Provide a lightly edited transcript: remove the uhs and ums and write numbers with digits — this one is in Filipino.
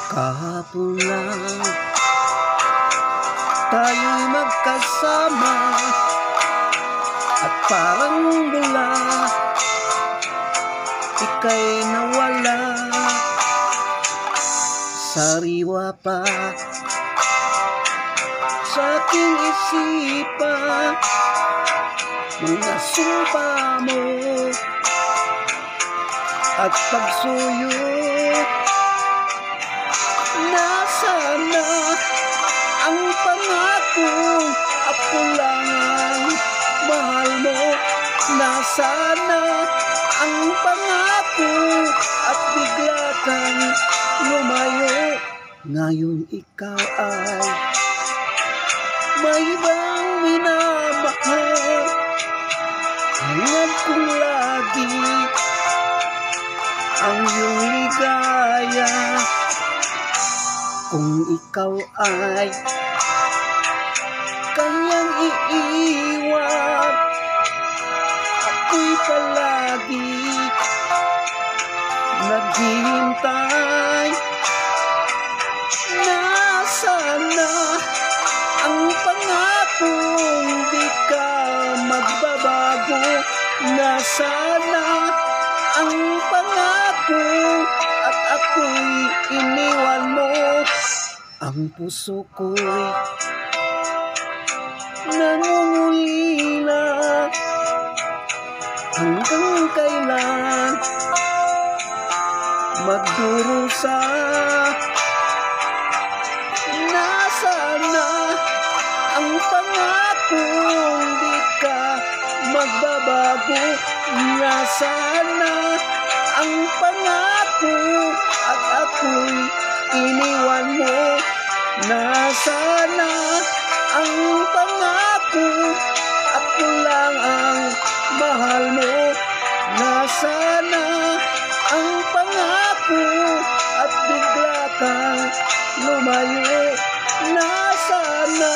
Kahapon lang tayo'y magkasama at parang bula ika'y nawala. Sariwa pa sa aking isipan mga sumpa mo at pagsuyo. Nasaan na ang pangako? Ako lang ang mahal mo. Nasaan na ang pangako? At bigla kang lumayo. Ngayon ikaw ay may ibang minamahal. Hangad kong lagi ang iyong ligaya. Kung ikaw ay kanyang iiwan, ako'y palagi naghihintay. Nasaan na ang pangakong di ka magbabago? Nasaan na ang pangako at ako'y iniwan mo? Ang puso ko'y nangungulila. Hanggang kailan magdurusa? Nasaan na ang pangakong di ka magbabago? Nasaan na ang pangako at ako'y iniwan mo? Nasaan na ang pangako? Ako lang ang mahal mo. Nasaan na ang pangako? At bigla kang lumayo. Nasaan na?